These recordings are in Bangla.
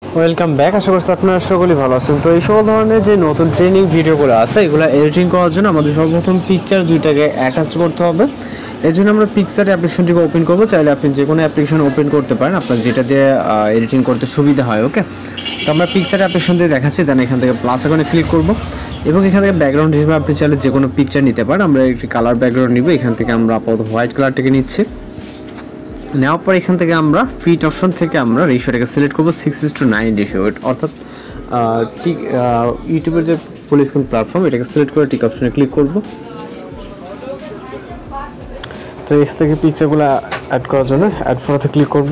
Welcome back. আশা করছি আপনারা সকলেই ভালো আছেন। তো এই সকল ধরনের যে নতুন ট্রেনিং ভিডিওগুলো আছে এগুলো এডিটিং করার জন্য আমাদের সর্বপ্রথম পিকচার দুইটাকে অ্যাটাচ করতে হবে। এর জন্য আমরা পিকচার অ্যাপ্লিকেশনটিকে ওপেন করবো। চাইলে আপনি যে কোনো অ্যাপ্লিকেশন ওপেন করতে পারেন আপনার যেটা দিয়ে এডিটিং করতে সুবিধা হয়। ওকে, তো আমরা পিকচার অ্যাপ্লিকেশন দিয়ে দেখাচ্ছি। দেন এখান থেকে প্লাস আইকনে ক্লিক করব এবং এখান থেকে ব্যাকগ্রাউন্ড হিসেবে আপনি চাইলে যে কোনো পিকচার নিতে পারেন। আমরা একটি কালার ব্যাকগ্রাউন্ড নিব। এখান থেকে আমরা আপাতত হোয়াইট কালারটাকে নিচ্ছি। নেওয়ার পর এখান থেকে আমরা ফিট অপশন থেকে আমরা রেশিওটাকে সিলেক্ট করবো 6:9 রেশিও, অর্থাৎ ঠিক ইউটিউবের যে ফুল স্ক্রিন প্ল্যাটফর্ম এটাকে সিলেক্ট করে টিক অপশনে ক্লিক করব। তো এখান থেকে পিকচারগুলো অ্যাড করার জন্য অ্যাড ফটোতে ক্লিক করব।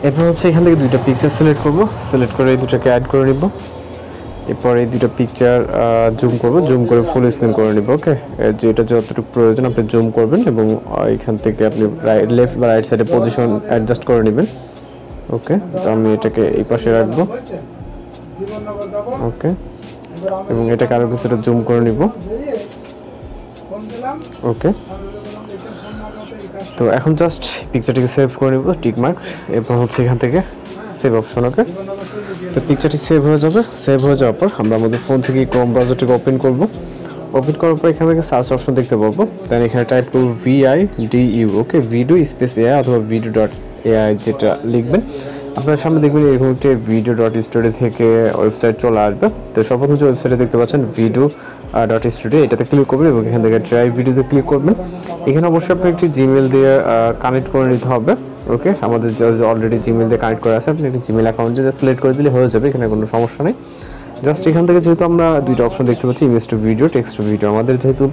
এরপর হচ্ছে এখান থেকে দুইটা পিকচার সিলেক্ট করব, সিলেক্ট করে এই দুটোকে অ্যাড করে নিব। এরপর এই দুটো পিকচার জুম করব, জুম করে ফুল স্ক্রিন করে নিব। ওকে, যেটা যতটুকু প্রয়োজন আপনি জুম করবেন এবং এখান থেকে আপনি লেফট বা রাইট সাইডে পজিশন অ্যাডজাস্ট করে নেবেন। ওকে, তো আমি এটাকে এই পাশে রাখবো। ওকে, এবং এটাকে আরও কিছুটা জুম করে নিব। ওকে, তো এখন জাস্ট পিকচারটিকে সেভ করে নিব, টিক মার্ক। এরপর হচ্ছে এখান থেকে সেভ অপশন। ওকে, তো পিকচারটি সেভ হয়ে যাবে। সেভ হয়ে যাওয়ার পর আমরা আমাদের ফোন থেকে ক্রোম ব্রাউজারটিকে ওপেন করব। ওপেন করার পর এখান থেকে সার্চ অপশন দেখতে পাবো। দেন এখানে টাইপ করব VIDU। ওকে, ভিডিও স্পেস AI অথবা video.ai যেটা লিখবেন। আপনার সামনে দেখবেন এরকম একটি video.studio থেকে ওয়েবসাইট চলে আসবে। তো সর্বপ্রথম যে ওয়েবসাইটে দেখতে পাচ্ছেন video.studio, এটাতে ক্লিক করবেন এবং এখান থেকে ড্রাইভ ভিডিওতে ক্লিক করবেন। এখানে অবশ্যই আপনি একটি জিমেল দিয়ে কানেক্ট করে নিতে হবে। ওকে, আমাদের অলরেডি জিমেল দিয়ে কানেক্ট করা আছে, আপনি একটি জিমেল অ্যাকাউন্ট যে সিলেক্ট করে দিলে হয়ে যাবে, এখানে কোনো সমস্যা নেই। জাস্ট এখান থেকে যেহেতু আমরা দুইটা অপশন দেখতে পাচ্ছি, image to video, text to video, আমাদের যেহেতু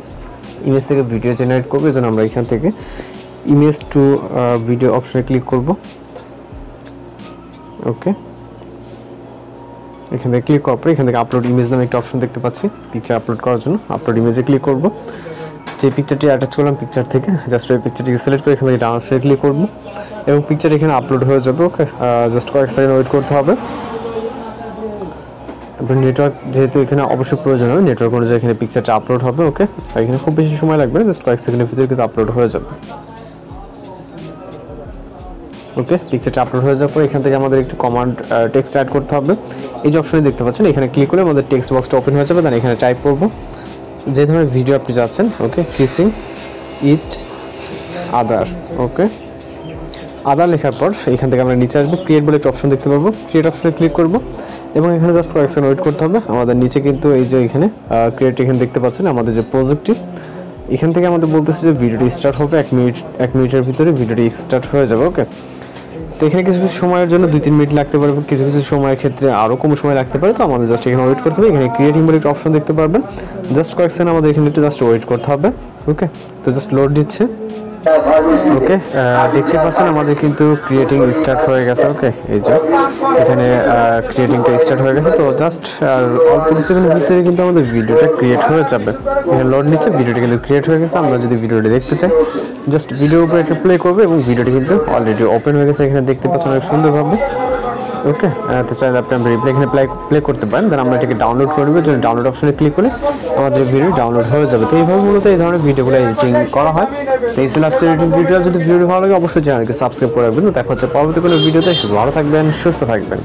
ইমেজ থেকে ভিডিও জেনারেট করবে এজন্য আমরা এখান থেকে ইমেজ টু ভিডিও অপশনে ক্লিক করব। ওকে, এখান থেকে ক্লিক করার পর এখান থেকে আপলোড ইমেজ নামে একটা অপশন দেখতে পাচ্ছি পিকচার আপলোড করার জন্য। আপলোড ইমেজে ক্লিক করব। যে পিকচারটি অ্যাটাচ করলাম পিকচার থেকে জাস্ট ওই পিকচারটিকে সিলেক্ট করে এখান থেকে ডাউনলোড করে ক্লিক করব এবং পিকচার এখানে আপলোড হয়ে যাবে। ওকে, জাস্ট কয়েক সেকেন্ড ওয়েট করতে হবে। আপনার নেটওয়ার্ক যেহেতু এখানে অবশ্যই প্রয়োজন হবে, নেটওয়ার্ক অনুযায়ী এখানে পিকচারটা আপলোড হবে। ওকে, এখানে খুব বেশি সময় লাগবে না, জাস্ট কয়েক সেকেন্ডের ভিতরে কিন্তু আপলোড হয়ে যাবে। ওকে, পিকচারটা আপলোড হয়ে যাওয়ার পর এখান থেকে আমাদের একটু কমান্ড টেক্সট অ্যাড করতে হবে। এই যে অপশনে দেখতে পাচ্ছেন এখানে ক্লিক করে আমাদের টেক্সট বক্সটা ওপেন হয়ে যাবে। দেন এখানে টাইপ করব যে ধরনের ভিডিও আপনি চাচ্ছেন। ওকে, কিসিং ইচ আদার। ওকে, আদার লেখার পর এখান থেকে আমরা নিচে আসবো, ক্রিয়েট বলে একটা অপশন দেখতে পাবো। ক্রিয়েট অপশনে ক্লিক করব এবং এখানে জাস্ট কয়েক সেকেন্ড ওয়েট করতে হবে। আমাদের নিচে কিন্তু এই যে এখানে ক্রিয়েট এখানে দেখতে পাচ্ছেন আমাদের যে প্রজেক্টটি, এখান থেকে আমাদের বলতেছে যে ভিডিওটি স্টার্ট হবে 1 মিনিটের ভিতরে ভিডিওটি স্টার্ট হয়ে যাবে। ওকে, তো এখানে কিছু কিছু সময়ের জন্য 2-3 মিনিট লাগতে পারে, কিছু কিছু সময়ের ক্ষেত্রে আরও কম সময় লাগতে পারে। তো আমাদের জাস্ট এখানে ওয়েট করতে হবে। এখানে ক্রিয়েটিং বলে একটা অপশন দেখতে পারবেন, জাস্ট কয়েক সেকেন্ড আমাদের এখানে একটু জাস্ট ওয়েট করতে হবে। ওকে, তো জাস্ট লোড দিচ্ছে। ওকে, দেখতে পাচ্ছেন আমাদের কিন্তু ক্রিয়েটিং স্টার্ট হয়ে গেছে। ওকে, এই যে এখানে ক্রিয়েটিংটা স্টার্ট হয়ে গেছে। তো জাস্ট অল্প কিছুক্ষণের ভিতরে কিন্তু আমাদের ভিডিওটা ক্রিয়েট হয়ে যাবে। এখানে লোড নিচ্ছে, ভিডিওটি কিন্তু ক্রিয়েট হয়ে গেছে। আমরা যদি ভিডিওটি দেখতে চাই জাস্ট ভিডিওর উপরে একটা প্লে করবে এবং ভিডিওটি কিন্তু অলরেডি ওপেন হয়ে গেছে। এখানে দেখতে পাচ্ছেন অনেক সুন্দরভাবে। ওকে, তো চাইলে আপনি রিপ্লে এখানে প্লে করতে পারেন। দেন আমরা এটাকে ডাউনলোড করে নেব। যদি ডাউনলোড অপশনে ক্লিক করে আমাদের ভিডিও ডাউনলোড হয়ে যাবে। তো এইভাবে মূলত এই ধরনের ভিডিওগুলো এডিটিং করা হয়। তো এই ছিল আজকের এডিটিং ভিডিও। যদি ভিডিও ভালো লাগে অবশ্যই চ্যানেলকে সাবস্ক্রাইব করে রাখবেন। তো দেখা হচ্ছে পরবর্তী কোনো ভিডিওতে। ভালো থাকবেন, সুস্থ থাকবেন।